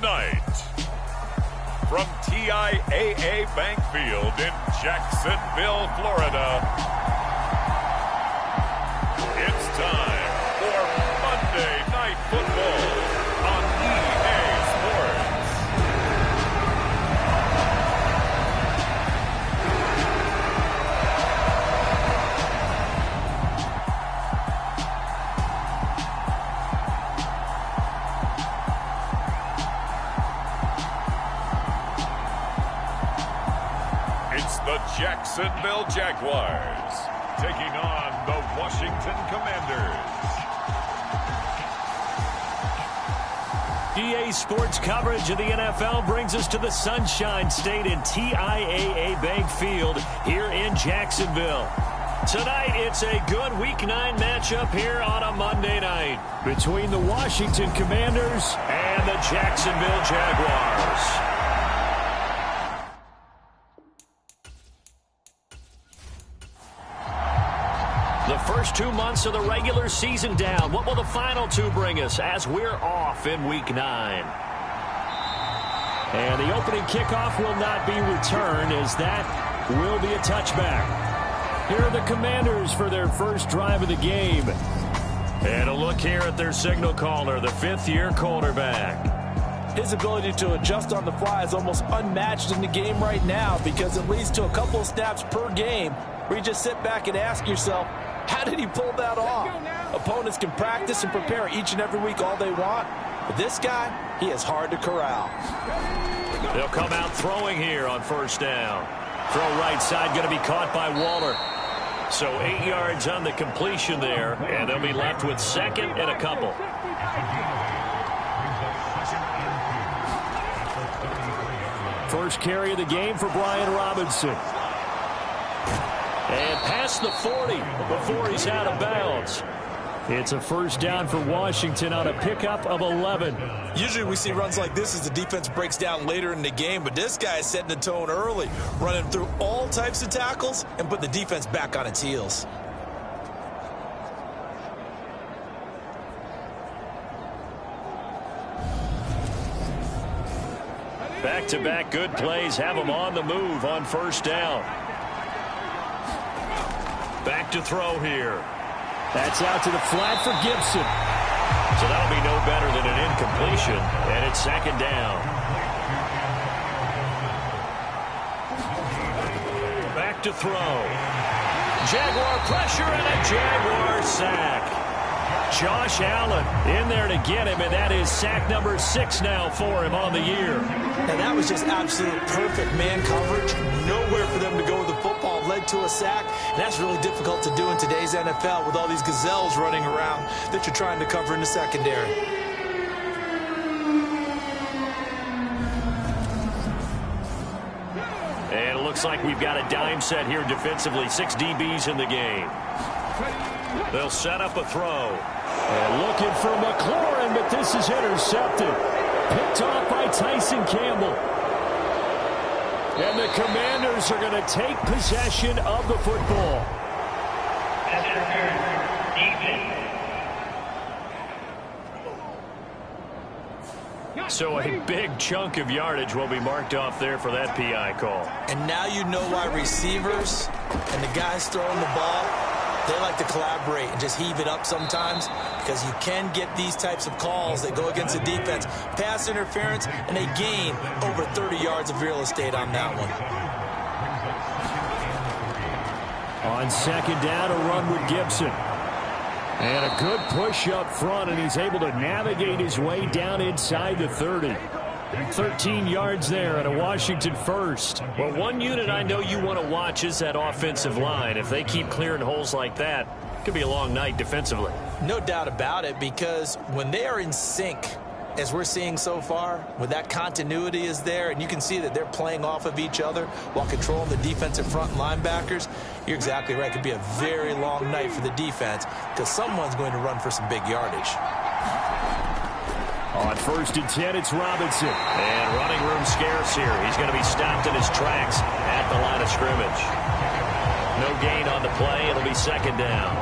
Tonight, from TIAA Bank Field in Jacksonville, Florida, it's time for Monday Night Football on EA Sports. It's the Jacksonville Jaguars taking on the Washington Commanders. EA Sports coverage of the NFL brings us to the Sunshine State in TIAA Bank Field here in Jacksonville. Tonight, it's a good Week 9 matchup here on a Monday night between the Washington Commanders and the Jacksonville Jaguars. The first 2 months of the regular season down. What will the final two bring us as we're off in Week 9? And the opening kickoff will not be returned, as that will be a touchback. Here are the Commanders for their first drive of the game. And a look here at their signal caller, the fifth-year quarterback. His ability to adjust on the fly is almost unmatched in the game right now, because it leads to a couple of snaps per game where you just sit back and ask yourself, how did he pull that off? Opponents can practice and prepare each and every week all they want, but this guy, he is hard to corral. They'll come out throwing here on first down. Throw right side, going to be caught by Waller. So 8 yards on the completion there, and they'll be left with second and a couple. First carry of the game for Brian Robinson. And past the 40 before he's out of bounds. It's a first down for Washington on a pickup of 11. Usually we see runs like this as the defense breaks down later in the game, but this guy is setting the tone early, running through all types of tackles and put the defense back on its heels. Back-to-back good plays have them on the move on first down. Back to throw here. That's out to the flat for Gibson. So that'll be no better than an incompletion, and it's second down. Back to throw. Jaguar pressure and a Jaguar sack. Josh Allen in there to get him, and that is sack number 6 now for him on the year. And that was just absolute perfect man coverage. Nowhere for them to go with the football. Led to a sack. And that's really difficult to do in today's NFL with all these gazelles running around that you're trying to cover in the secondary. And it looks like we've got a dime set here defensively. 6 DBs in the game. They'll set up a throw. And looking for McLaurin, but this is intercepted. Picked off by Tyson Campbell. And the Commanders are going to take possession of the football. So a big chunk of yardage will be marked off there for that PI call. And now you know why receivers and the guys throwing the ball, they like to collaborate and just heave it up sometimes, because you can get these types of calls that go against the defense. Pass interference, and they gain over 30 yards of real estate on that one. On second down, a run with Gibson. And a good push up front, and he's able to navigate his way down inside the 30. 13 yards there and a Washington first. Well, one unit I know you want to watch is that offensive line. If they keep clearing holes like that, it could be a long night defensively. No doubt about it, because when they are in sync, as we're seeing so far, when that continuity is there and you can see that they're playing off of each other while controlling the defensive front linebackers, you're exactly right. It could be a very long night for the defense, because someone's going to run for some big yardage. On first and 10, it's Robinson. And running room scarce here. He's going to be stopped in his tracks at the line of scrimmage. No gain on the play. It'll be second down.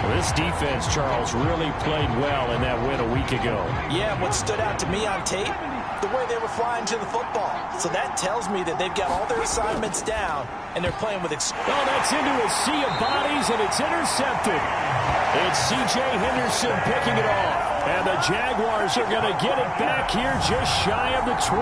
Well, this defense, Charles, really played well in that win a week ago. Yeah, what stood out to me on tape, the way they were flying to the football. So that tells me that they've got all their assignments down, and they're playing with... Oh, that's into a sea of bodies, and it's intercepted. It's C.J. Henderson picking it off. And the Jaguars are going to get it back here just shy of the 20.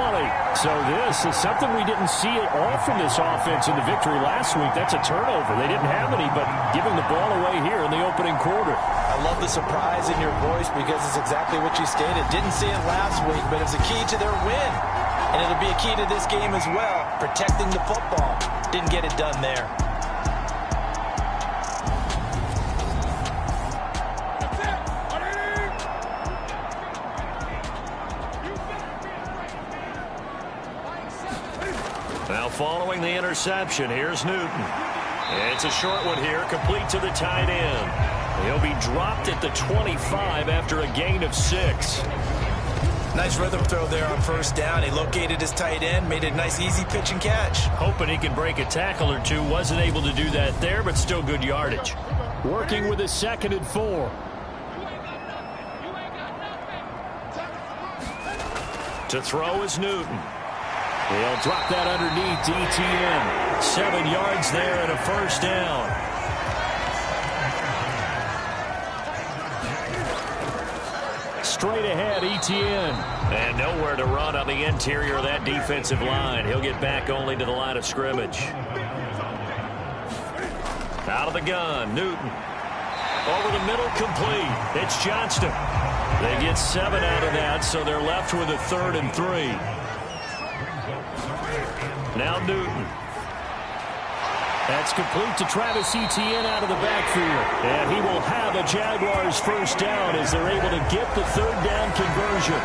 So this is something we didn't see at all from this offense in the victory last week. That's a turnover. They didn't have any, but giving the ball away here in the opening quarter. I love the surprise in your voice because it's exactly what you stated. Didn't see it last week, but it's a key to their win. And it'll be a key to this game as well, protecting the football. Didn't get it done there. Now following the interception, here's Newton. It's a short one here, complete to the tight end. He'll be dropped at the 25 after a gain of 6. Nice rhythm throw there on first down. He located his tight end, made a nice easy pitch and catch. Hoping he can break a tackle or two. Wasn't able to do that there, but still good yardage. Working with a 2nd and 4. To throw is Newton. He'll drop that underneath to ETN. 7 yards there and a first down. Straight ahead, ETN. And nowhere to run on the interior of that defensive line. He'll get back only to the line of scrimmage. Out of the gun, Newton. Over the middle, complete. It's Johnston. They get 7 out of that, so they're left with a 3rd and 3. Now Newton. That's complete to Travis Etienne out of the backfield. And he will have a Jaguars first down as they're able to get the 3rd down conversion.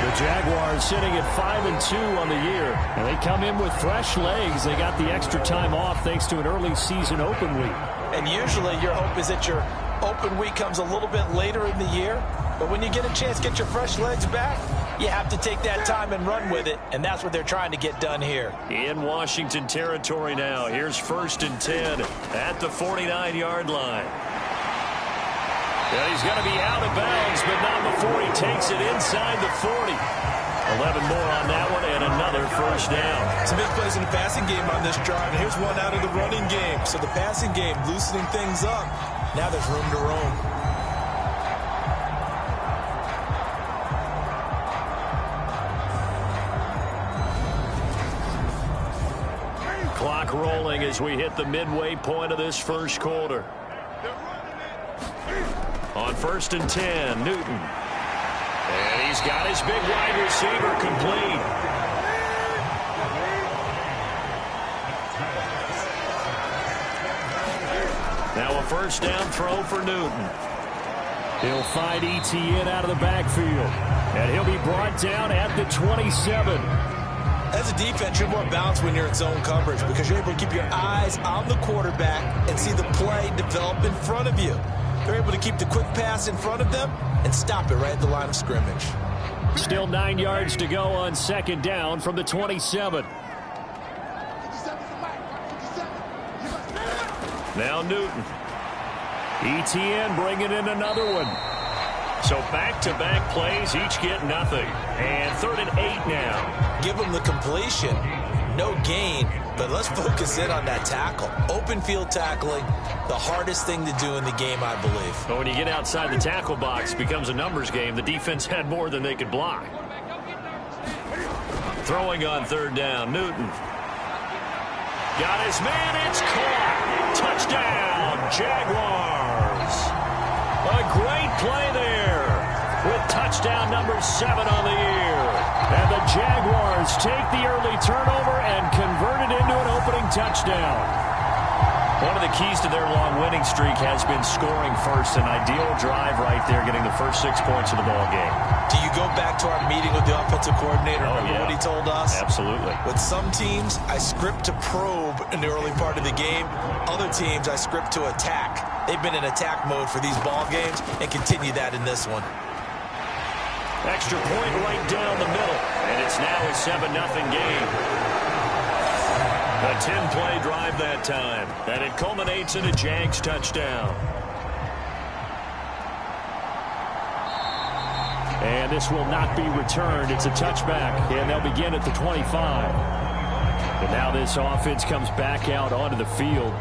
The Jaguars sitting at 5-2 on the year. And they come in with fresh legs. They got the extra time off thanks to an early season open week. And usually your hope is that your open week comes a little bit later in the year. But when you get a chance to get your fresh legs back, you have to take that time and run with it, and that's what they're trying to get done here. In Washington territory now. Here's 1st and 10 at the 49-yard line. And he's going to be out of bounds, but not before he takes it inside the 40. 11 more on that one, and another first down. Some big plays in the passing game on this drive, and here's one out of the running game. So the passing game loosening things up. Now there's room to roam. Clock rolling as we hit the midway point of this first quarter. On 1st and 10, Newton. And he's got his big wide receiver complete. Now a first down throw for Newton. He'll find ETN out of the backfield. And he'll be brought down at the 27. As a defense, you're more balanced when you're in zone coverage because you're able to keep your eyes on the quarterback and see the play develop in front of you. They're able to keep the quick pass in front of them and stop it right at the line of scrimmage. Still 9 yards to go on 2nd down from the 27. Now Newton. ETN bringing in another one. So back-to-back plays, each get nothing. And 3rd and 8 now. Give them the completion. No gain, but let's focus in on that tackle. Open field tackling, the hardest thing to do in the game, I believe. But when you get outside the tackle box, it becomes a numbers game. The defense had more than they could block. Throwing on 3rd down, Newton. Got his man, it's caught. Touchdown, Jaguars. A great play there with touchdown number 7 on the year. And the Jaguars take the early turnover and convert it into an opening touchdown. One of the keys to their long winning streak has been scoring first. An ideal drive right there, getting the first 6 points of the ball game. Do you go back to our meeting with the offensive coordinator? Remember what he told us? Absolutely. With some teams, I script to probe in the early part of the game. Other teams, I script to attack. They've been in attack mode for these ball games and continue that in this one. Extra point right down the middle, and it's now a 7-0 game. A 10-play drive that time, and it culminates in a Jags touchdown. And this will not be returned. It's a touchback, and they'll begin at the 25. And now this offense comes back out onto the field.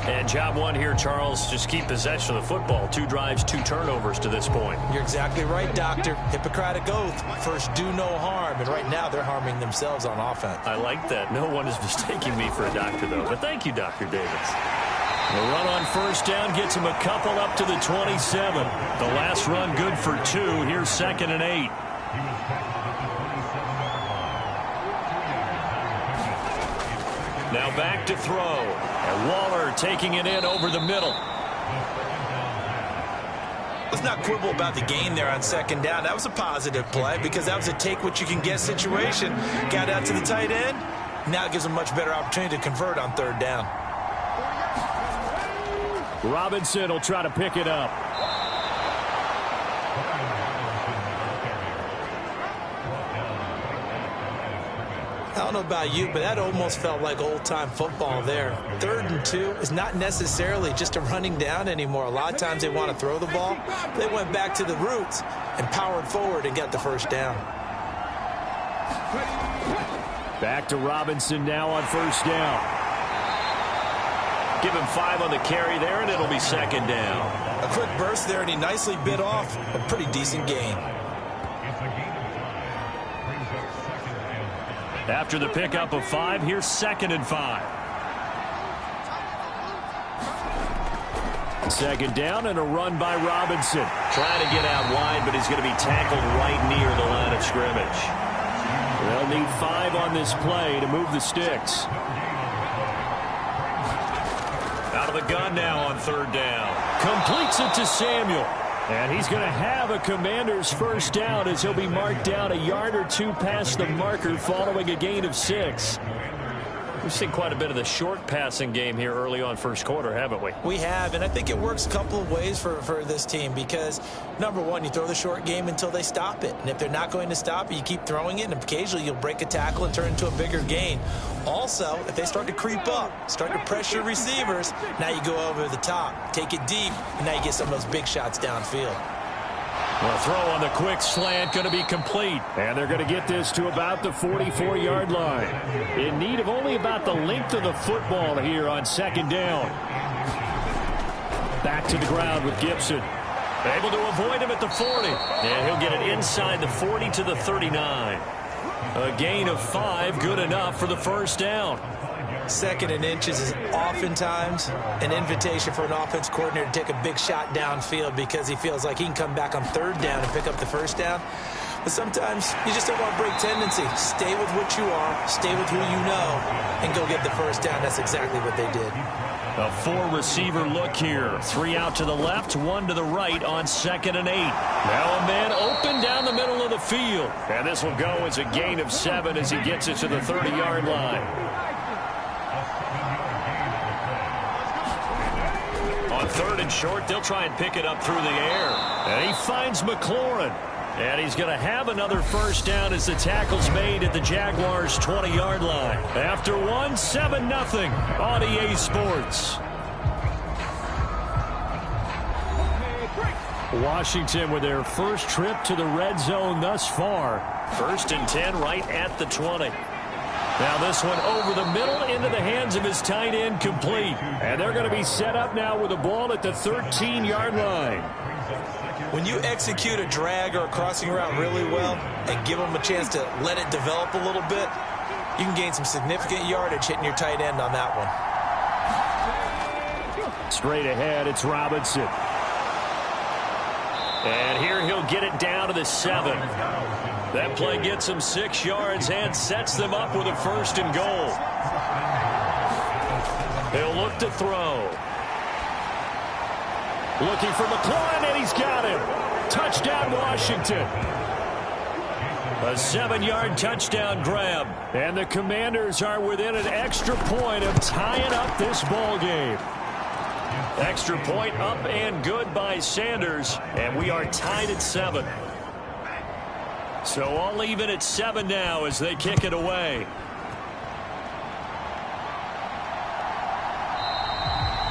And job one here, Charles, just keep possession of the football. 2 drives, 2 turnovers to this point. You're exactly right, Doctor. Hippocratic oath. First, do no harm. And right now, they're harming themselves on offense. I like that. No one is mistaking me for a doctor, though. But thank you, Dr. Davis. The run on first down gets him a couple up to the 27. The last run good for 2. Here's 2nd and 8. Now back to throw. And Waller taking it in over the middle. Let's not quibble about the gain there on 2nd down. That was a positive play because that was a take-what-you-can-get situation. Got out to the tight end. Now it gives them a much better opportunity to convert on 3rd down. Robinson will try to pick it up. I don't know about you, but that almost felt like old-time football there. 3rd and 2 is not necessarily just a running down anymore. A lot of times they want to throw the ball. They went back to the roots and powered forward and got the first down. Back to Robinson now on first down. Give him 5 on the carry there, and it'll be 2nd down. A quick burst there, and he nicely bit off a pretty decent gain. After the pickup of 5, here's 2nd and 5. 2nd down and a run by Robinson. Trying to get out wide, but he's going to be tackled right near the line of scrimmage. They'll need 5 on this play to move the sticks. Out of the gun now on 3rd down. Completes it to Samuel. And he's going to have a Commander's first down as he'll be marked down a yard or 2 past the marker following a gain of 6. We've seen quite a bit of the short passing game here early on first quarter, haven't we? We have, and I think it works a couple of ways for this team because, number one, you throw the short game until they stop it. And if they're not going to stop it, you keep throwing it, and occasionally you'll break a tackle and turn into a bigger gain. Also, if they start to creep up, start to pressure receivers, now you go over the top, take it deep, and now you get some of those big shots downfield. The throw on the quick slant going to be complete. And they're going to get this to about the 44-yard line. In need of only about the length of the football here on 2nd down. Back to the ground with Gibson. Able to avoid him at the 40. And he'll get it inside the 40 to the 39. A gain of 5, good enough for the first down. 2nd and inches is oftentimes an invitation for an offense coordinator to take a big shot downfield because he feels like he can come back on 3rd down and pick up the first down. But sometimes you just don't want to break tendency. Stay with what you are, stay with who you know, and go get the first down. That's exactly what they did. A 4-receiver look here. 3 out to the left, 1 to the right on 2nd and 8. Now a man open down the middle of the field. And this will go as a gain of 7 as he gets it to the 30-yard line. On 3rd and short, they'll try and pick it up through the air. And he finds McLaurin. And he's going to have another first down as the tackle's made at the Jaguars' 20-yard line. After 1, 7-0 on EA Sports. Washington with their first trip to the red zone thus far. 1st and 10 right at the 20. Now this one over the middle into the hands of his tight end, complete. And they're going to be set up now with a ball at the 13-yard line. When you execute a drag or a crossing route really well and give them a chance to let it develop a little bit, you can gain some significant yardage hitting your tight end on that one. Straight ahead, it's Robinson. And here he'll get it down to the 7. That play gets him 6 yards and sets them up with a 1st and goal. He'll look to throw. Looking for McLaurin, and he's got him. Touchdown, Washington. A 7-yard touchdown grab. And the Commanders are within an extra point of tying up this ball game. Extra point up and good by Sanders. And we are tied at 7. So all even at 7 now as they kick it away.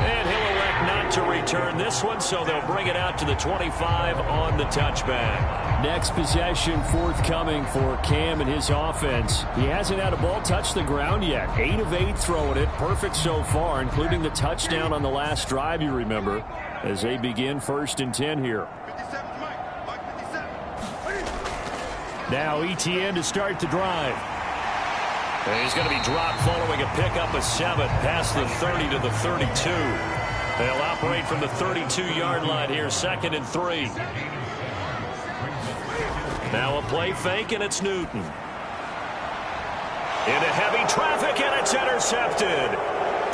And he'll elect not to return this one, so they'll bring it out to the 25 on the touchback. Next possession forthcoming for Cam and his offense. He hasn't had a ball touch the ground yet. 8 of 8 throwing it. Perfect so far, including the touchdown on the last drive, you remember, as they begin 1st and 10 here. Now ETN to start the drive. And he's going to be dropped following a pickup of 7 past the 30 to the 32. They'll operate from the 32-yard line here, 2nd and 3. Now a play fake, and it's Newton. Into heavy traffic, and it's intercepted.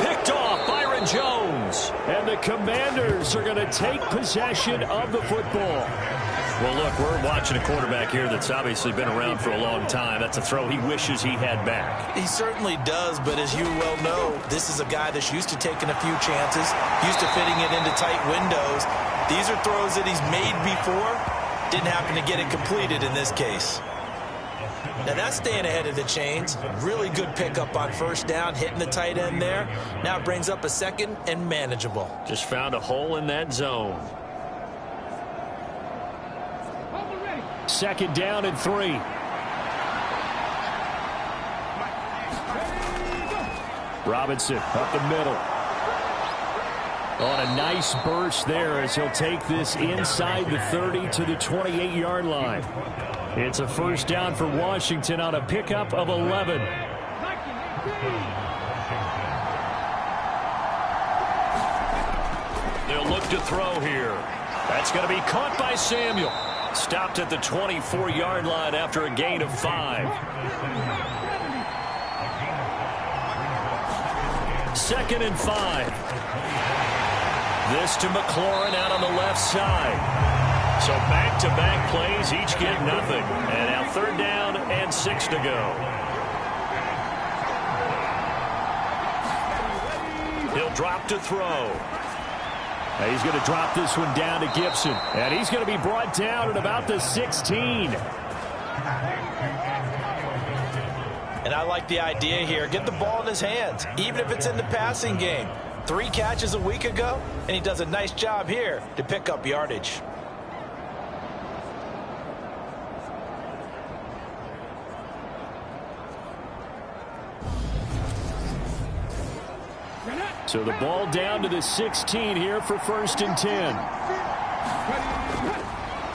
Picked off Byron Jones. And the Commanders are going to take possession of the football. Well, look, we're watching a quarterback here that's obviously been around for a long time. That's a throw he wishes he had back. He certainly does, but as you well know, this is a guy that's used to taking a few chances, used to fitting it into tight windows. These are throws that he's made before. Didn't happen to get it completed in this case. Now that's staying ahead of the chains. Really good pickup on 1st down, hitting the tight end there. Now it brings up a 2nd and manageable. Just found a hole in that zone. 2nd down and 3. Robinson up the middle. On a nice burst there as he'll take this inside the 30 to the 28-yard line. It's a 1st down for Washington on a pickup of 11. They'll look to throw here. That's going to be caught by Samuel. Stopped at the 24-yard line after a gain of 5. 2nd and 5. This to McLaurin out on the left side. So back-to-back plays, each get nothing. And now 3rd down and 6 to go. He'll drop to throw. He's going to drop this one down to Gibson. And he's going to be brought down at about the 16. And I like the idea here. Get the ball in his hands, even if it's in the passing game. 3 catches a week ago, and he does a nice job here to pick up yardage. So the ball down to the 16 here for 1st and 10.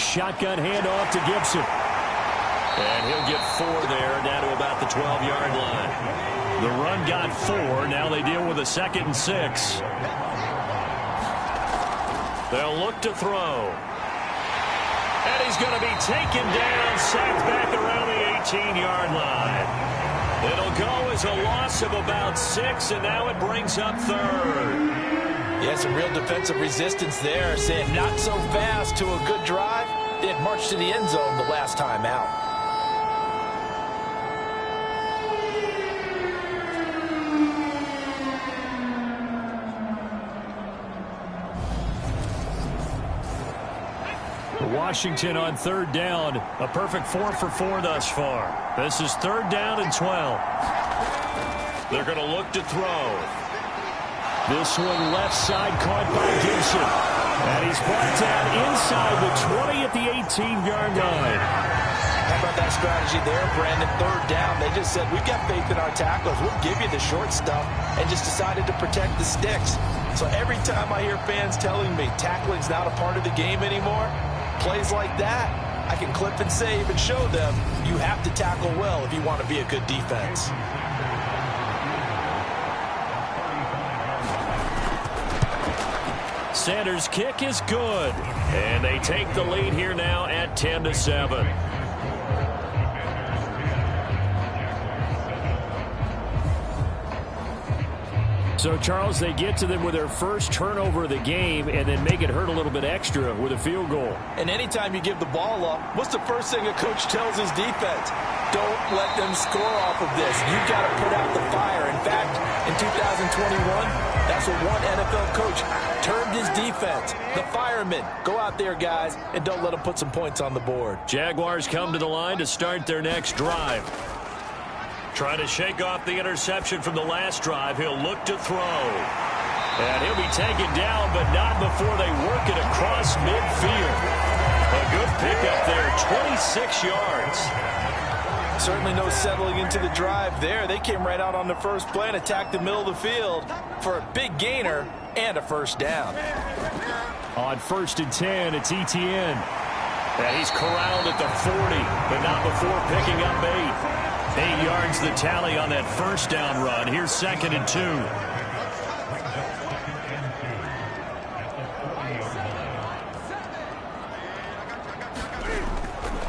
Shotgun handoff to Gibson. And he'll get 4 there, down to about the 12-yard line. The run got 4. Now they deal with a 2nd and 6. They'll look to throw. And he's going to be taken down, sacked back around the 18-yard line. It'll go as a loss of about 6, and now it brings up 3rd. Yeah, some real defensive resistance there, saying not so fast to a good drive. They had marched to the end zone the last time out. Washington on 3rd down. A perfect 4 for 4 thus far. This is 3rd down and 12. They're going to look to throw. This one left side caught by Gibson. And he's brought down inside the 20 at the 18-yard line. How about that strategy there, Brandon? 3rd down. They just said, we've got faith in our tacklers. We'll give you the short stuff, and just decided to protect the sticks. So every time I hear fans telling me tackling's not a part of the game anymore, plays like that, I can clip and save and show them you have to tackle well if you want to be a good defense. Sanders' kick is good. And they take the lead here now at 10-7. So, Charles, they get to them with their first turnover of the game and then make it hurt a little bit extra with a field goal. And anytime you give the ball up, what's the first thing a coach tells his defense? Don't let them score off of this. You've got to put out the fire. In fact, in 2021, that's what one NFL coach termed his defense. The firemen. Go out there, guys, and don't let them put some points on the board. Jaguars come to the line to start their next drive. Trying to shake off the interception from the last drive. He'll look to throw. And he'll be taken down, but not before they work it across midfield. A good pickup there, 26 yards. Certainly no settling into the drive there. They came right out on the first play and attacked the middle of the field for a big gainer and a first down. On 1st and 10, it's ETN. And he's corralled at the 40, but not before picking up 8. 8 yards the tally on that first down run. Here's 2nd and 2.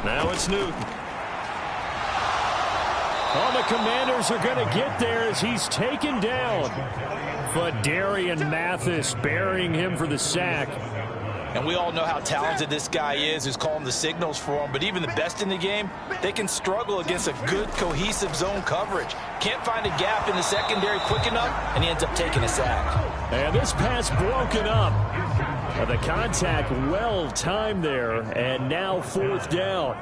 Now it's Newton. Oh, the Commanders are going to get there as he's taken down. But Darian Mathis burying him for the sack. And we all know how talented this guy is who's calling the signals for him. But even the best in the game, they can struggle against a good, cohesive zone coverage. Can't find a gap in the secondary quick enough, and he ends up taking a sack. And this pass broken up. The contact well timed there, and now 4th down.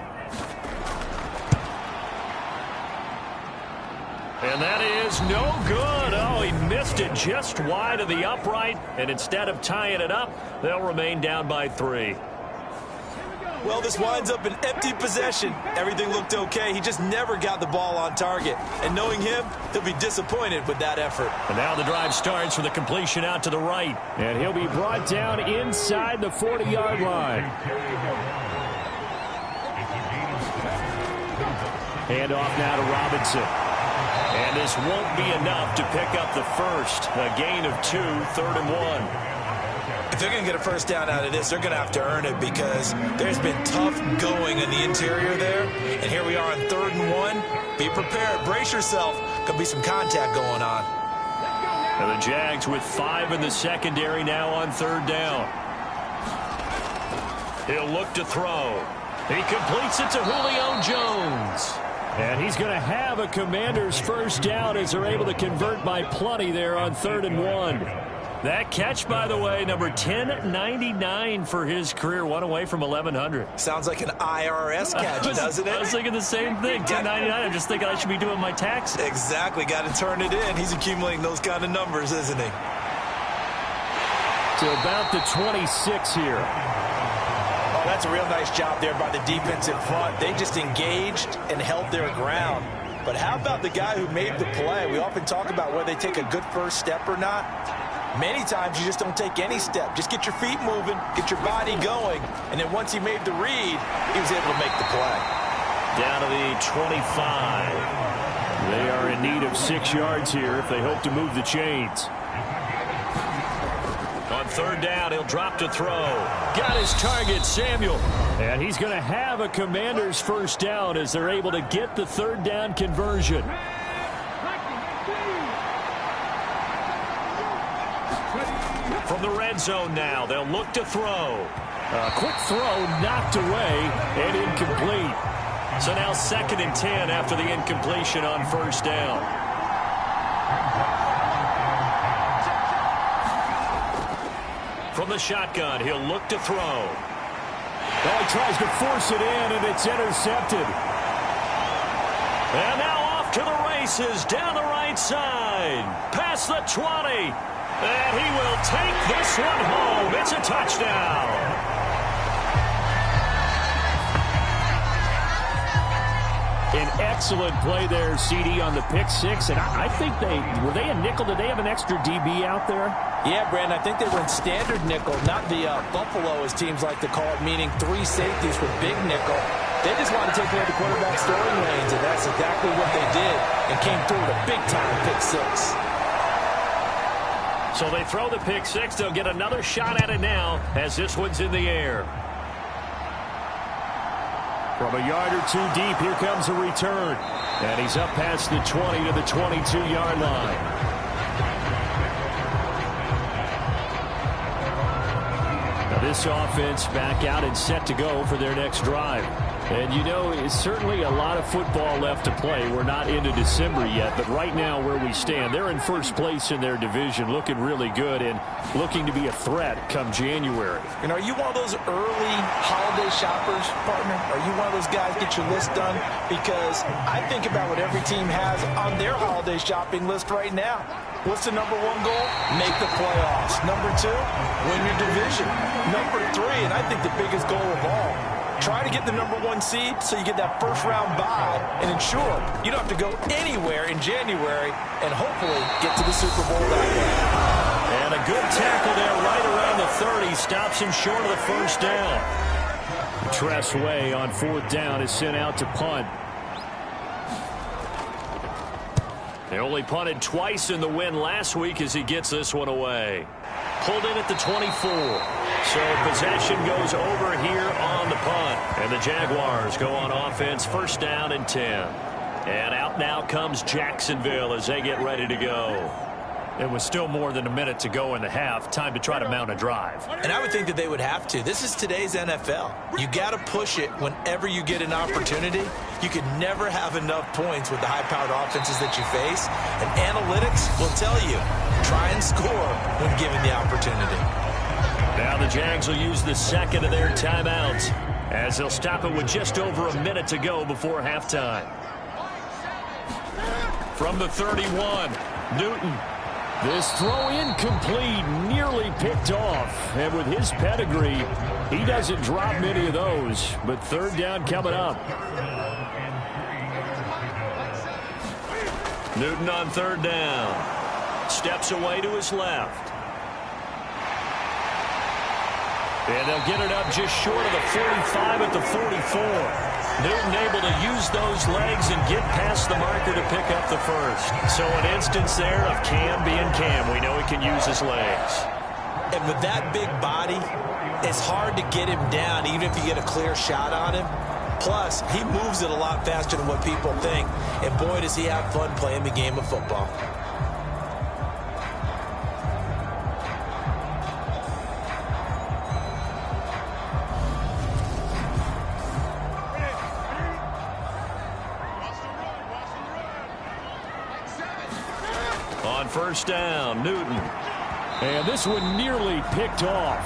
And that is no good. Oh, he missed it just wide of the upright. And instead of tying it up, they'll remain down by 3. Well, this winds up an empty possession. Everything looked okay. He just never got the ball on target. And knowing him, he'll be disappointed with that effort. And now the drive starts with a completion out to the right. And he'll be brought down inside the 40-yard line. Hand off now to Robinson. And this won't be enough to pick up the first. A gain of 2, 3rd and 1. If they're going to get a first down out of this, they're going to have to earn it because there's been tough going in the interior there. And here we are on 3rd and 1. Be prepared. Brace yourself. Could be some contact going on. And the Jags with 5 in the secondary now on 3rd down. He'll look to throw. He completes it to Julio Jones. And he's going to have a Commanders first down as they're able to convert by plenty there on 3rd and 1. That catch, by the way, number 1099 for his career, one away from 1,100. Sounds like an IRS catch, doesn't it? I was thinking the same thing, 1099. I'm just thinking I should be doing my taxes. Exactly, got to turn it in. He's accumulating those kind of numbers, isn't he? To about the 26 here. Oh, that's a real nice job there by the defense in front. They just engaged and held their ground. But how about the guy who made the play? We often talk about whether they take a good first step or not. Many times you just don't take any step. Just get your feet moving, get your body going, and then once he made the read, he was able to make the play. Down to the 25. They are in need of 6 yards here if they hope to move the chains. On 3rd down, he'll drop to throw. Got his target, Samuel. And he's going to have a Commanders first down as they're able to get the 3rd down conversion. From the red zone now, they'll look to throw. A quick throw knocked away and incomplete. So now 2nd and 10 after the incompletion on 1st down. From the shotgun, he'll look to throw. Oh, he tries to force it in, and it's intercepted. And now off to the races, down the right side. Past the 20. And he will take this one home. It's a touchdown. An excellent play there, CD, on the pick 6. And I think were they a nickel? Did they have an extra DB out there? Yeah, Brandon, I think they were in standard nickel, not the Buffalo, as teams like to call it, meaning 3 safeties with big nickel. They just wanted to take away the quarterback's throwing lanes, and that's exactly what they did, and came through with a big-time pick 6. So they throw the pick 6. They'll get another shot at it now as this one's in the air. From a yard or 2 deep, here comes a return. And he's up past the 20 to the 22-yard line. Now this offense back out and set to go for their next drive. And, you know, it's certainly a lot of football left to play. We're not into December yet, but right now where we stand, they're in first place in their division, looking really good and looking to be a threat come January. And are you one of those early holiday shoppers, partner? Are you one of those guys get your list done? Because I think about what every team has on their holiday shopping list right now. What's the number one goal? Make the playoffs. Number two, win your division. Number three, and I think the biggest goal of all, try to get the number one seed so you get that first round bye and ensure you don't have to go anywhere in January and hopefully get to the Super Bowl that way. And a good tackle there right around the 30. Stops him short of the first down. Tressway on fourth down is sent out to punt. They only punted twice in the win last week as he gets this one away. Pulled in at the 24. So possession goes over here on the punt. And the Jaguars go on offense, first down and 10. And out now comes Jacksonville as they get ready to go. It was still more than a minute to go in the half. Time to try to mount a drive. And I would think that they would have to. This is today's NFL. You got to push it whenever you get an opportunity. You can never have enough points with the high-powered offenses that you face. And analytics will tell you, try and score when given the opportunity. Now the Jags will use the second of their timeouts as they'll stop it with just over a minute to go before halftime. From the 31, Newton. This throw incomplete, nearly picked off. And with his pedigree, he doesn't drop many of those. But third down coming up. Newton on third down. Steps away to his left. And they'll get it up just short of the 45 at the 44. Newton able to use those legs and get past the marker to pick up the first. So an instance there of Cam being Cam. We know he can use his legs. And with that big body, it's hard to get him down even if you get a clear shot on him. Plus, he moves it a lot faster than what people think. And boy, does he have fun playing the game of football. On first down, Newton. And this one nearly picked off.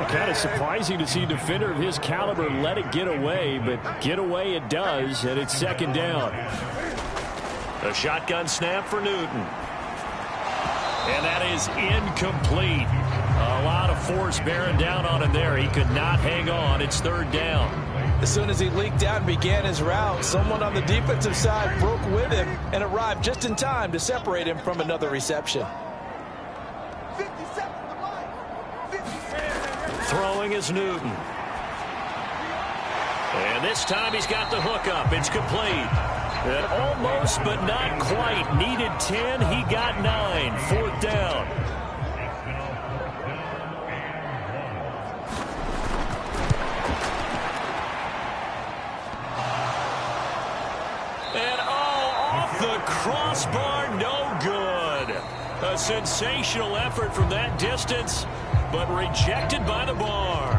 Kind of surprising to see a defender of his caliber let it get away, but get away it does, and it's second down. A shotgun snap for Newton. And that is incomplete. A lot of force bearing down on him there. He could not hang on. It's third down. As soon as he leaked out and began his route, someone on the defensive side broke with him and arrived just in time to separate him from another reception. Throwing is Newton. And this time he's got the hook up. It's complete. And almost, but not quite. Needed 10. He got 9. Fourth down. And off the crossbar, no good. A sensational effort from that distance, but rejected by the bar.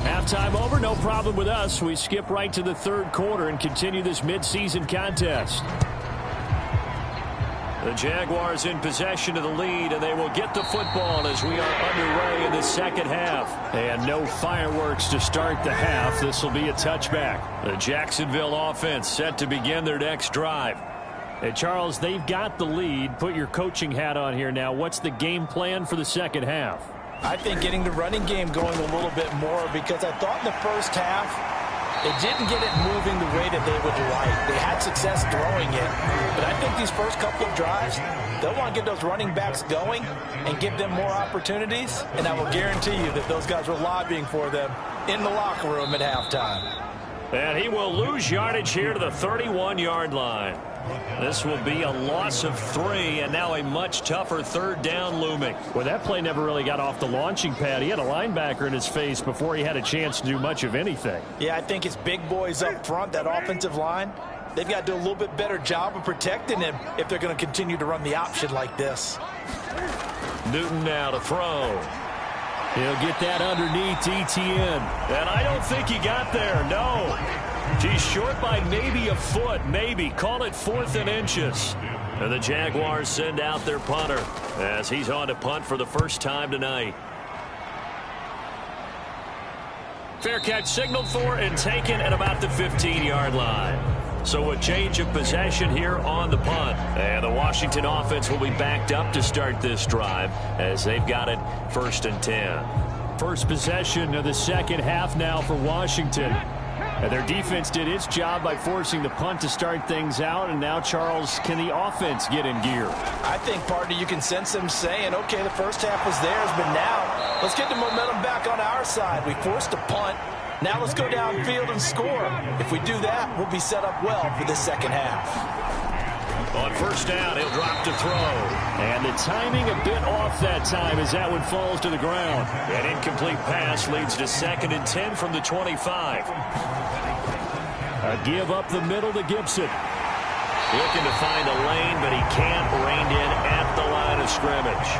Halftime over, no problem with us. We skip right to the third quarter and continue this midseason contest. The Jaguars in possession of the lead, and they will get the football as we are underway in the second half. And no fireworks to start the half. This will be a touchback. The Jacksonville offense set to begin their next drive. Hey, Charles, they've got the lead. Put your coaching hat on here now. What's the game plan for the second half? I think getting the running game going a little bit more, because I thought in the first half they didn't get it moving the way that they would like. They had success throwing it, but I think these first couple of drives, they'll want to get those running backs going and give them more opportunities, and I will guarantee you that those guys were lobbying for them in the locker room at halftime. And he will lose yardage here to the 31-yard line. This will be a loss of 3, and now a much tougher third down looming. Well, that play never really got off the launching pad. He had a linebacker in his face before he had a chance to do much of anything. Yeah, I think it's big boys up front, that offensive line. They've got to do a little bit better job of protecting him if they're going to continue to run the option like this. Newton now to throw. He'll get that underneath Etienne. And I don't think he got there, no. He's short by maybe a foot, maybe. Call it 4th and inches. And the Jaguars send out their punter as he's on to punt for the first time tonight. Fair catch signaled for and taken at about the 15-yard line. So a change of possession here on the punt. And the Washington offense will be backed up to start this drive as they've got it 1st and 10. First possession of the second half now for Washington. And their defense did its job by forcing the punt to start things out. And now, Charles, can the offense get in gear? I think, partner, you can sense them saying, okay, the first half was theirs, but now let's get the momentum back on our side. We forced a punt. Now let's go downfield and score. If we do that, we'll be set up well for the second half. On first down, he'll drop to throw. And the timing a bit off that time as that one falls to the ground. An incomplete pass leads to 2nd and 10 from the 25. A give up the middle to Gibson. Looking to find a lane, but he can't. Reined in at the line of scrimmage.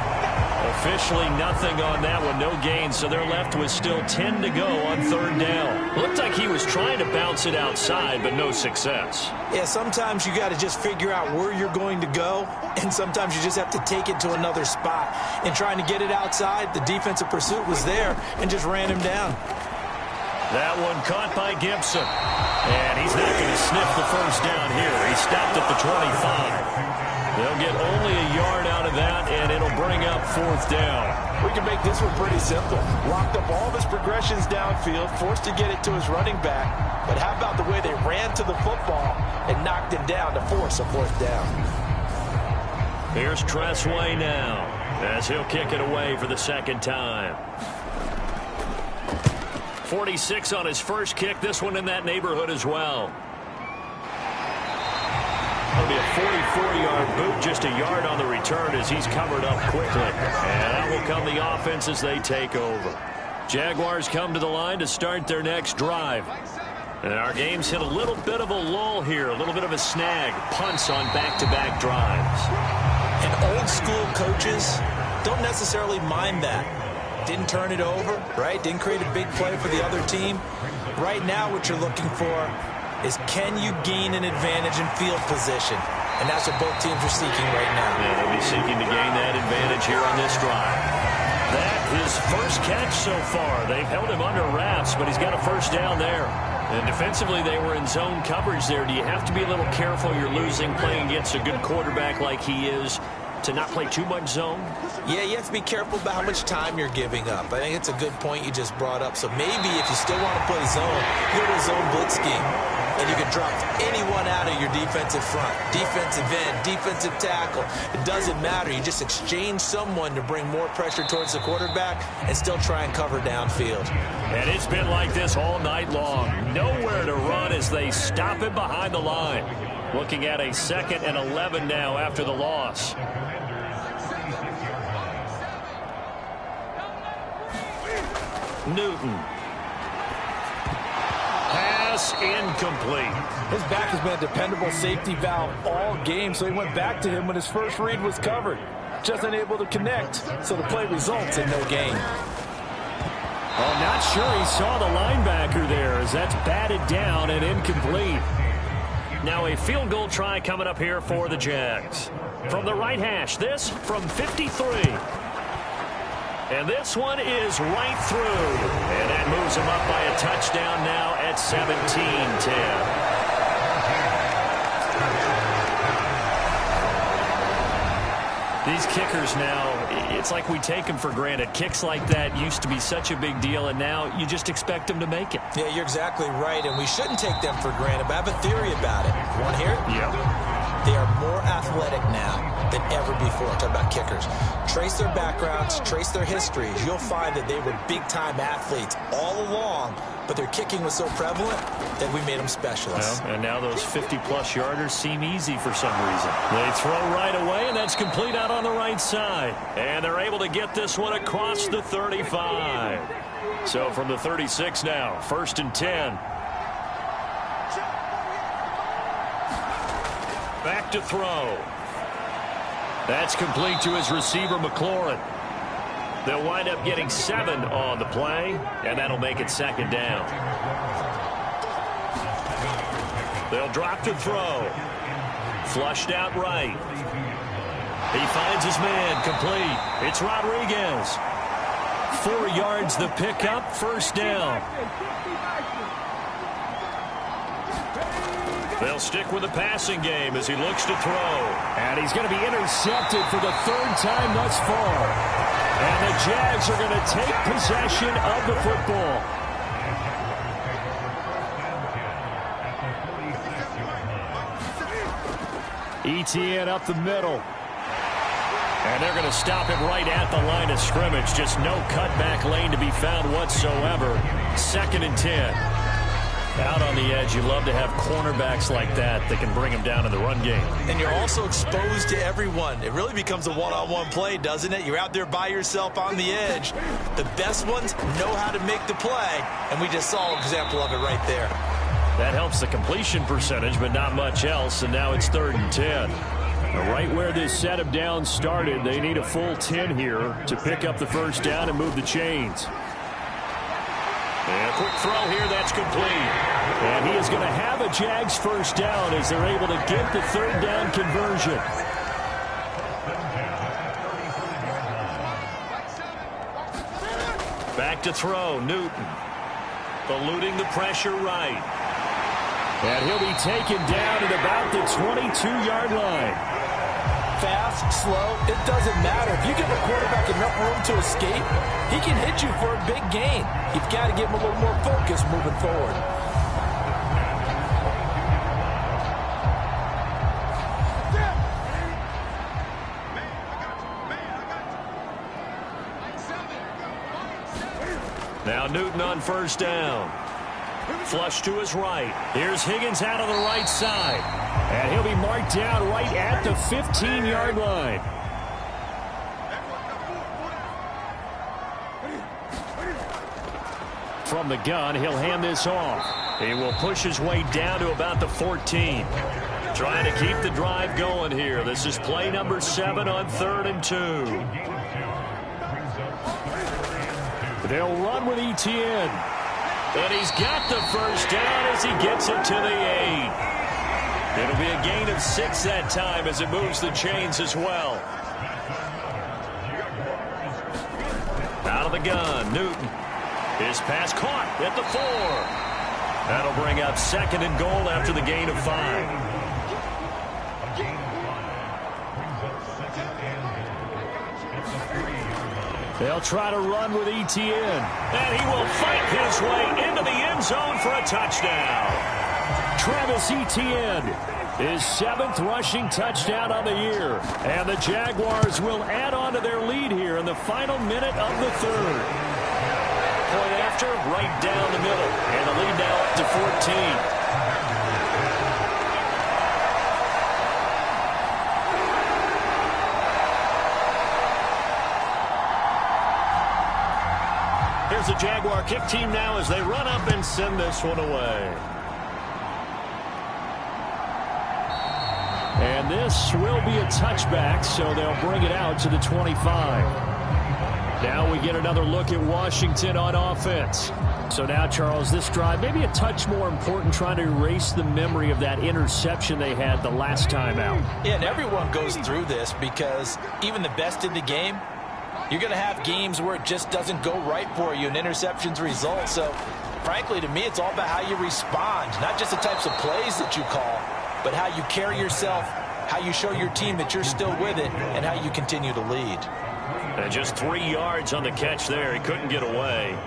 Officially nothing on that one, no gain, so they're left with still 10 to go on 3rd down. Looked like he was trying to bounce it outside, but no success. Yeah, sometimes you got to just figure out where you're going to go, and sometimes you just have to take it to another spot. And trying to get it outside, the defensive pursuit was there and just ran him down. That one caught by Gibson. And he's not going to sniff the first down here. He stopped at the 25. They'll get only a yard out of that, and it'll bring up 4th down. We can make this one pretty simple. Locked up all of his progressions downfield, forced to get it to his running back. But how about the way they ran to the football and knocked him down to force a 4th down? Here's Tressway now as he'll kick it away for the second time. 46 on his first kick. This one in that neighborhood as well. It'll be a 44-yard boot, just a yard on the return as he's covered up quickly. And out will come the offense as they take over. Jaguars come to the line to start their next drive. And our game's hit a little bit of a lull here, a little bit of a snag. Punts on back-to-back drives. And old-school coaches don't necessarily mind that. Didn't turn it over, right? Didn't create a big play for the other team. Right now what you're looking for is can you gain an advantage in field position? And that's what both teams are seeking right now. Yeah, they'll be seeking to gain that advantage here on this drive. That is first catch so far. They've held him under wraps, but he's got a first down there. And defensively, they were in zone coverage there. Do you have to be a little careful? You're losing, playing against a good quarterback like he is, to not play too much zone? Yeah, you have to be careful about how much time you're giving up. I think it's a good point you just brought up. So maybe if you still want to play zone, go to a zone blitz scheme. And you can drop anyone out of your defensive front. Defensive end, defensive tackle. It doesn't matter. You just exchange someone to bring more pressure towards the quarterback and still try and cover downfield. And it's been like this all night long. Nowhere to run as they stop him behind the line. Looking at a 2nd and 11 now after the loss. Newton. Pass incomplete. His back has been a dependable safety valve all game, so he went back to him when his first read was covered. Just unable to connect, so the play results in no gain. Oh, not sure he saw the linebacker there as that's batted down and incomplete. Now a field goal try coming up here for the Jags. From the right hash, this from 53. And this one is right through. And that moves him up by a touchdown now at 17-10. These kickers now, it's like we take them for granted. Kicks like that used to be such a big deal, and now you just expect them to make it. Yeah, you're exactly right, and we shouldn't take them for granted, but I have a theory about it. Want to hear it? Yeah. They are more athletic now than ever before. Talk about kickers. Trace their backgrounds, trace their histories. You'll find that they were big-time athletes all along, but their kicking was so prevalent that we made them specialists. Well, and now those 50-plus yarders seem easy for some reason. They throw right away, and that's complete out on the right side. And they're able to get this one across the 35. So from the 36 now, 1st and 10. Back to throw. That's complete to his receiver, McLaurin. They'll wind up getting 7 on the play, and that'll make it 2nd down. They'll drop to throw. Flushed out right. He finds his man, complete. It's Rodriguez. 4 yards the pickup, first down. They'll stick with the passing game as he looks to throw. And he's going to be intercepted for the 3rd time thus far. And the Jags are going to take possession of the football. Etienne up the middle. And they're going to stop him right at the line of scrimmage. Just no cutback lane to be found whatsoever. 2nd and 10. Out on the edge, you love to have cornerbacks like that can bring him down in the run game. And you're also exposed to everyone. It really becomes a one-on-one play, doesn't it? You're out there by yourself on the edge. The best ones know how to make the play, and we just saw an example of it right there. That helps the completion percentage, but not much else, and now it's 3rd and 10. Right where this set of downs started, they need a full 10 here to pick up the first down and move the chains. And a quick throw here, that's complete. And he is going to have a Jags first down as they're able to get the 3rd down conversion. Back to throw, Newton. Eluding the pressure right. And he'll be taken down at about the 22-yard line. Fast, slow, it doesn't matter. If you give a quarterback enough room to escape, he can hit you for a big gain. You've got to give him a little more focus moving forward. Now Newton on first down. Flush to his right. Here's Higgins out on the right side. And he'll be marked down right at the 15-yard line. From the gun, he'll hand this off. He will push his way down to about the 14. Trying to keep the drive going here. This is play number 7 on 3rd and 2. They'll run with Etienne. And he's got the first down as he gets it to the 8. It'll be a gain of 6 that time as it moves the chains as well. Out of the gun, Newton. His pass caught at the 4. That'll bring up 2nd and goal after the gain of 5. They'll try to run with Etienne. And he will fight his way into the end zone for a touchdown. Travis Etienne, his 7th rushing touchdown on the year. And the Jaguars will add on to their lead here in the final minute of the 3rd. Point after, right down the middle. And the lead now up to 14. Here's the Jaguar kick team now as they run up and send this one away. And this will be a touchback, so they'll bring it out to the 25. Now we get another look at Washington on offense. So now, Charles, this drive maybe a touch more important, trying to erase the memory of that interception they had the last time out. Yeah, and everyone goes through this because even the best in the game, you're going to have games where it just doesn't go right for you and interceptions result. So, frankly, to me, it's all about how you respond, not just the types of plays that you call, but how you carry yourself, how you show your team that you're still with it, and how you continue to lead. And just 3 yards on the catch there. He couldn't get away.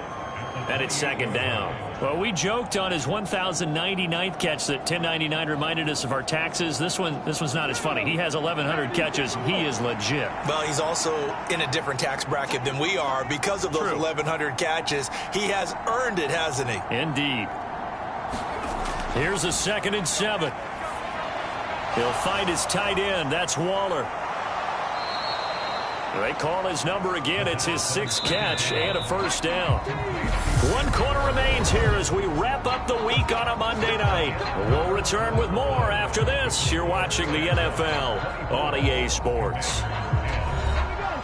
And it's 2nd down. Well, we joked on his 1,099th catch that 1099 reminded us of our taxes. This one's not as funny. He has 1,100 catches. He is legit. Well, he's also in a different tax bracket than we are because of those 1,100 catches. He has earned it, hasn't he? Indeed. Here's a 2nd and 7. He'll find his tight end. That's Waller. They call his number again. It's his 6th catch and a first down. 1 quarter remains here as we wrap up the week on a Monday night. We'll return with more after this. You're watching the NFL on EA Sports.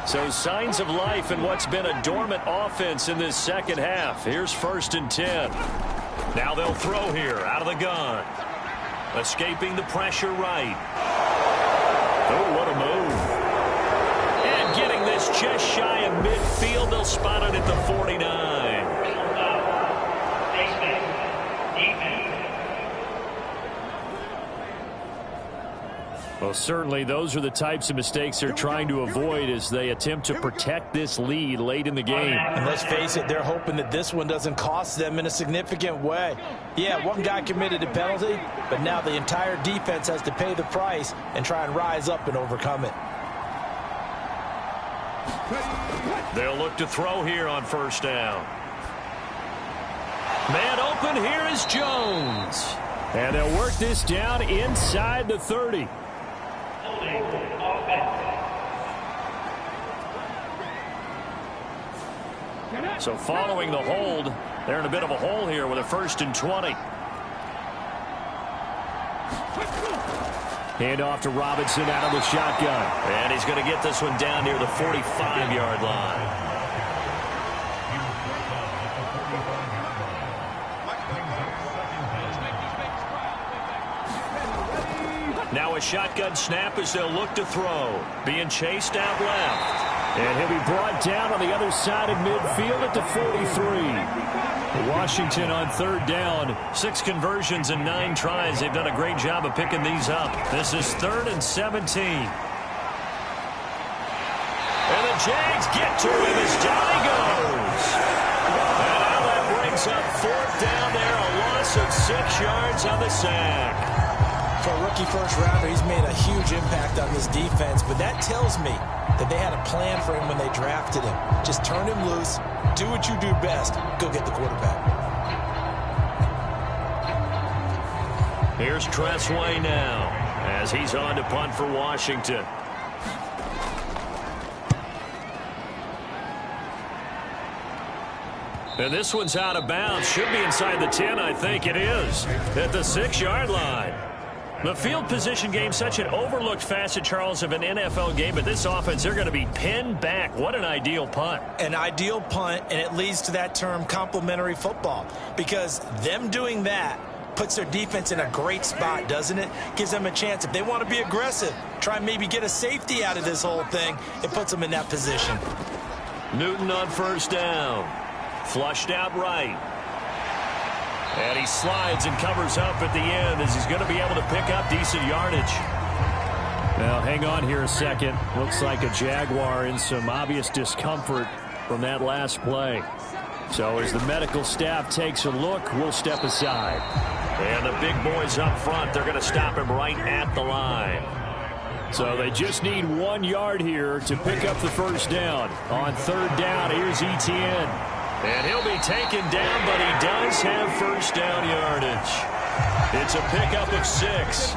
So signs of life in what's been a dormant offense in this second half. Here's 1st and 10. Now they'll throw here out of the gun. Escaping the pressure right. Oh, what a move. And getting this just shy of midfield. They'll spot it at the 49. Well, certainly those are the types of mistakes they're trying to avoid as they attempt to protect this lead late in the game. And let's face it, they're hoping that this one doesn't cost them in a significant way. Yeah, one guy committed a penalty, but now the entire defense has to pay the price and try and rise up and overcome it. They'll look to throw here on first down. Man open, here is Jones. And they'll work this down inside the 30. So following the hold, they're in a bit of a hole here with a 1st and 20. Hand off to Robinson out of the shotgun. And he's going to get this one down near the 45-yard line. Now a shotgun snap as they'll look to throw. Being chased out left. And he'll be brought down on the other side of midfield at the 43. Washington on 3rd down. 6 conversions and 9 tries. They've done a great job of picking these up. This is 3rd and 17. And the Jags get to him as down he goes. And now that brings up 4th down there. A loss of 6 yards on the sack. For a rookie first-rounder, he's made a huge impact on this defense, but that tells me that they had a plan for him when they drafted him. Just turn him loose, do what you do best, go get the quarterback. Here's Tressway now as he's on to punt for Washington. And this one's out of bounds. Should be inside the 10, I think it is. At the 6-yard line. The field position game, such an overlooked facet, Charles, of an NFL game. But this offense, they're going to be pinned back. What an ideal punt. An ideal punt, and it leads to that term complementary football. Because them doing that puts their defense in a great spot, doesn't it? Gives them a chance. If they want to be aggressive, try and maybe get a safety out of this whole thing, it puts them in that position. Newton on 1st down. Flushed out right. And he slides and covers up at the end as he's going to be able to pick up decent yardage. Well, hang on here a second. Looks like a Jaguar in some obvious discomfort from that last play. So as the medical staff takes a look, we'll step aside. And the big boys up front, they're going to stop him right at the line. So they just need 1 yard here to pick up the 1st down. On 3rd down, here's Etienne. And he'll be taken down, but he does have 1st down yardage. It's a pickup of 6.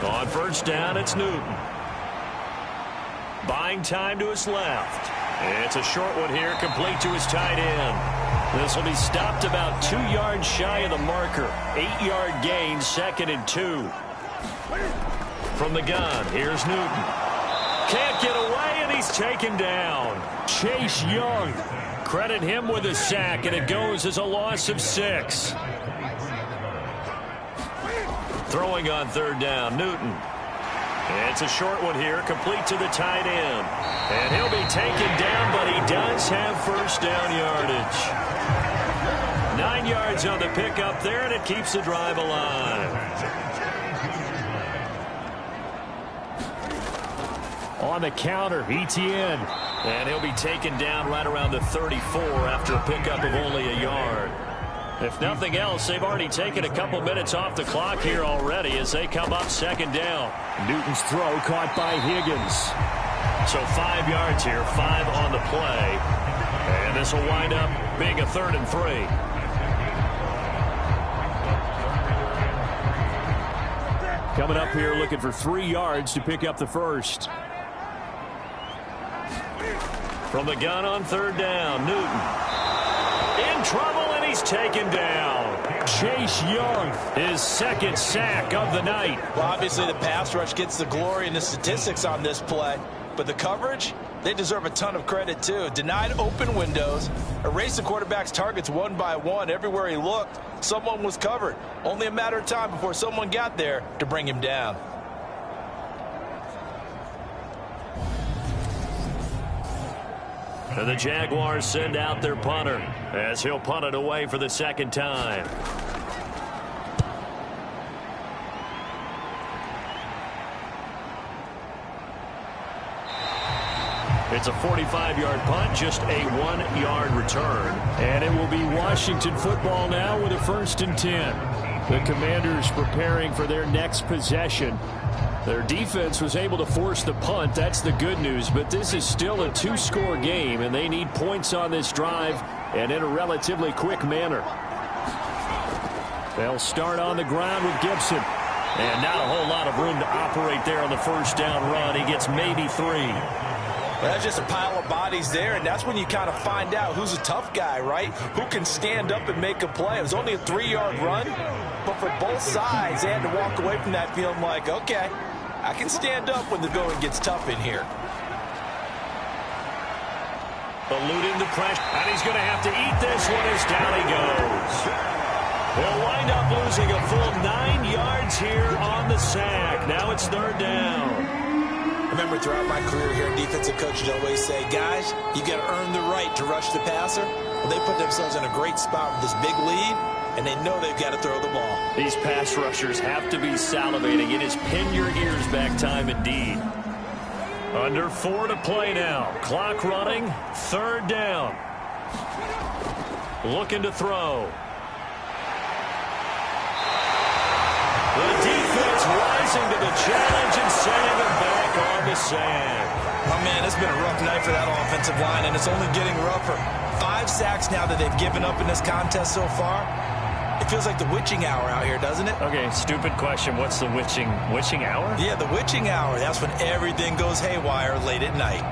On 1st down, it's Newton. Buying time to his left. It's a short one here, complete to his tight end. This will be stopped about 2 yards shy of the marker. 8-yard gain, 2nd and 2. From the gun, here's Newton. Can't get away, and he's taken down. Chase Young. Credit him with a sack, and it goes as a loss of 6. Throwing on 3rd down, Newton. It's a short one here, complete to the tight end. And he'll be taken down, but he does have 1st down yardage. 9 yards on the pickup there, and it keeps the drive alive. On the counter, Etienne. And he'll be taken down right around the 34 after a pickup of only a yard. If nothing else, they've already taken a couple minutes off the clock here already as they come up 2nd down. Newton's throw caught by Higgins. So 5 yards here, 5 on the play. And this will wind up being a 3rd and 3. Coming up here looking for 3 yards to pick up the 1st. From the gun on 3rd down, Newton. In trouble, and he's taken down. Chase Young, his 2nd sack of the night. Well, obviously the pass rush gets the glory and the statistics on this play, but the coverage, They deserve a ton of credit, too. Denied open windows, erased the quarterback's targets one by one. Everywhere he looked, someone was covered. Only a matter of time before someone got there to bring him down. And the Jaguars send out their punter as he'll punt it away for the second time. It's a 45-yard punt, just a 1-yard return. And it will be Washington football now with a 1st and 10. The Commanders preparing for their next possession. Their defense was able to force the punt. That's the good news. But this is still a 2-score game, and they need points on this drive and in a relatively quick manner. They'll start on the ground with Gibson. And not a whole lot of room to operate there on the first down run. He gets maybe 3. Well, that's just a pile of bodies there, and that's when you kind of find out who's a tough guy, right? Who can stand up and make a play. It was only a 3-yard run, but for both sides, they had to walk away from that feeling like, okay, I can stand up when the going gets tough in here. Eluding the pressure, and he's going to have to eat this one as down he goes. He'll wind up losing a full 9 yards here on the sack. Now it's 3rd down. Remember, throughout my career here, defensive coaches always say, guys, you got to earn the right to rush the passer. Well, they put themselves in a great spot with this big lead, and they know they've got to throw the ball. These pass rushers have to be salivating. It is pin your ears back time indeed. Under 4 to play now. Clock running. 3rd down. Looking to throw. The defense rising to the challenge and sending them back on the sand. Oh, man, it's been a rough night for that offensive line, and it's only getting rougher. 5 sacks now that they've given up in this contest so far. It feels like the witching hour out here, doesn't it? Okay, stupid question. What's the witching hour? Yeah, the witching hour. That's when everything goes haywire late at night.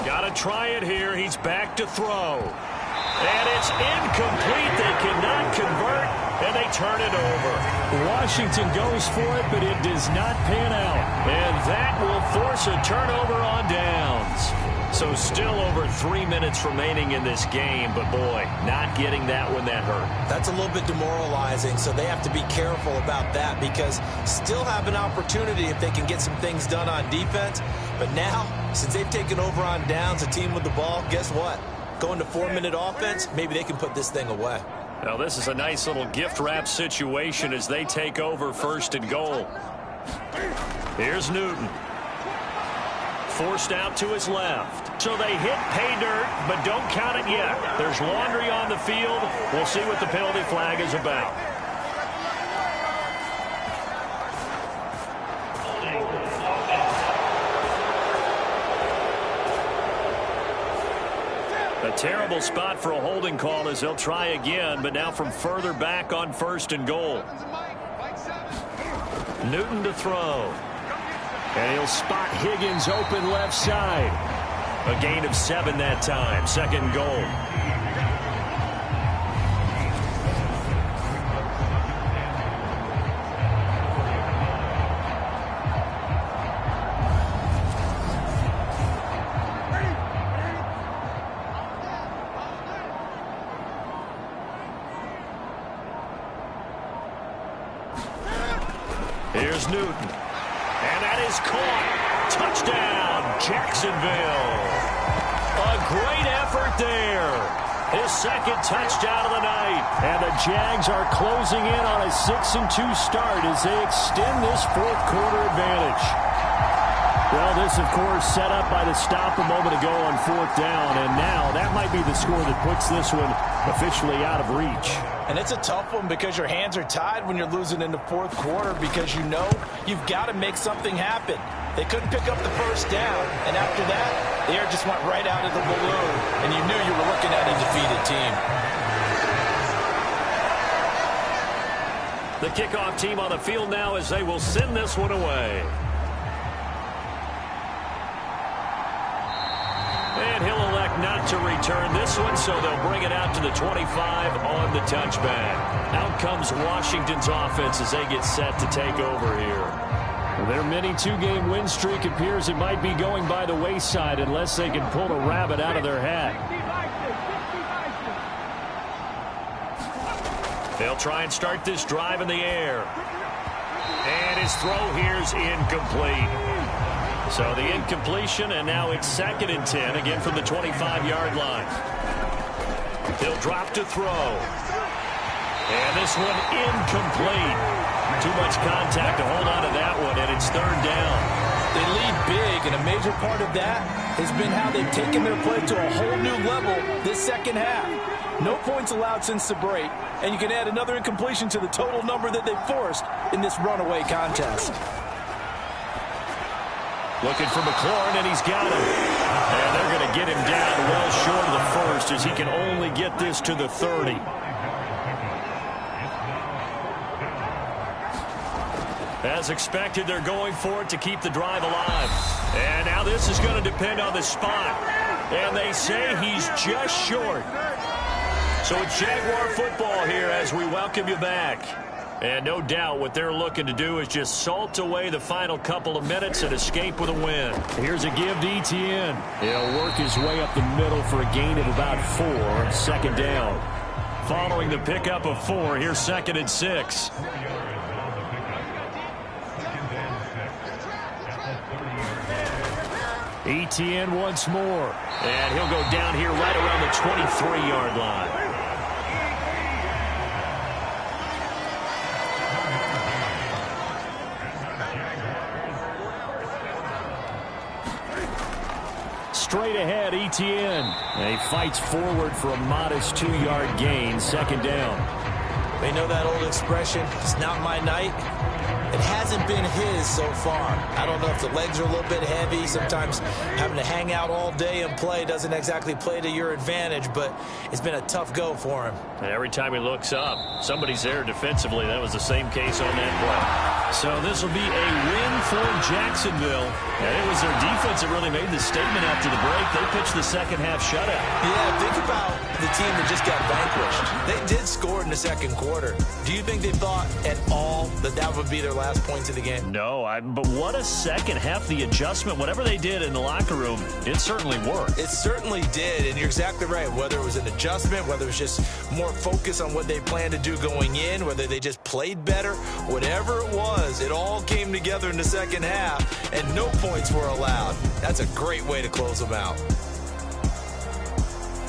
Got to try it here. He's back to throw. And it's incomplete. They cannot convert, and they turn it over. Washington goes for it, but it does not pan out. And that will force a turnover on downs. So still over 3 minutes remaining in this game, but boy, not getting that one that hurt. That's a little bit demoralizing, so they have to be careful about that because still have an opportunity if they can get some things done on defense. But now, since they've taken over on downs, a team with the ball, guess what? Going to 4-minute offense, maybe they can put this thing away. Now this is a nice little gift wrap situation as they take over 1st and goal. Here's Newton. Forced out to his left. So they hit pay dirt, but don't count it yet. There's laundry on the field. We'll see what the penalty flag is about. A terrible spot for a holding call as they'll try again, but now from further back on 1st and goal. Newton to throw. And he'll spot Higgins open left side. A gain of 7 that time. 2nd and goal. Here's Newton. And that is caught. Touchdown, Jacksonville. A great effort there. His 2nd touchdown of the night. And the Jags are closing in on a 6-2 start as they extend this 4th quarter advantage. Well, this, of course, set up by the stop a moment ago on 4th down. And now that might be the score that puts this one officially out of reach. And it's a tough one because your hands are tied when you're losing in the 4th quarter because you know you've got to make something happen. They couldn't pick up the 1st down, and after that, the air just went right out of the balloon, and you knew you were looking at a defeated team. The kickoff team on the field now as they will send this one away. And he'll elect not to return this one, so they'll bring it out to the 25 on the touchback. Out comes Washington's offense as they get set to take over here. Their mini two-game win streak appears it might be going by the wayside unless they can pull a rabbit out of their hat. They'll try and start this drive in the air. And his throw here's incomplete. So the incompletion, and now it's 2nd and 10, again from the 25-yard line. He'll drop to throw. And this one incomplete. Too much contact to hold on to that one, and it's 3rd down. They lead big, and a major part of that has been how they've taken their play to a whole new level this second half. No points allowed since the break, and you can add another incompletion to the total number that they forced in this runaway contest. Looking for McLaurin, and he's got him. And they're going to get him down well short of the first as he can only get this to the 30. As expected, they're going for it to keep the drive alive. And now this is going to depend on the spot. And they say he's just short. So it's Jaguar football here as we welcome you back. And no doubt what they're looking to do is just salt away the final couple of minutes and escape with a win. Here's a give to Etienne. He'll work his way up the middle for a gain of about 4 on 2nd down. Following the pickup of 4, here's 2nd and 6. Etienne once more. And he'll go down here right around the 23-yard line. Straight ahead, Etienne. And he fights forward for a modest 2-yard gain, 2nd down. They know that old expression, it's not my night. It hasn't been his so far. I don't know if the legs are a little bit heavy. Sometimes having to hang out all day and play doesn't exactly play to your advantage, but it's been a tough go for him. And every time he looks up, somebody's there defensively. That was the same case on that play. So this will be a win for Jacksonville. And it was their defense that really made the statement after the break. They pitched the second half shutout. Yeah, think about the team that just got vanquished. They did score in the second quarter. Do you think they thought at all that that would be their last points of the game? No, but what a second half. The adjustment, whatever they did in the locker room, it certainly worked. It certainly did, and you're exactly right. Whether it was an adjustment, whether it was just more focus on what they planned to do going in, whether they just played better, whatever it was, it all came together in the second half, and no points were allowed. That's a great way to close them out.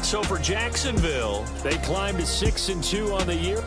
So for Jacksonville, they climbed to 6-2 on the year.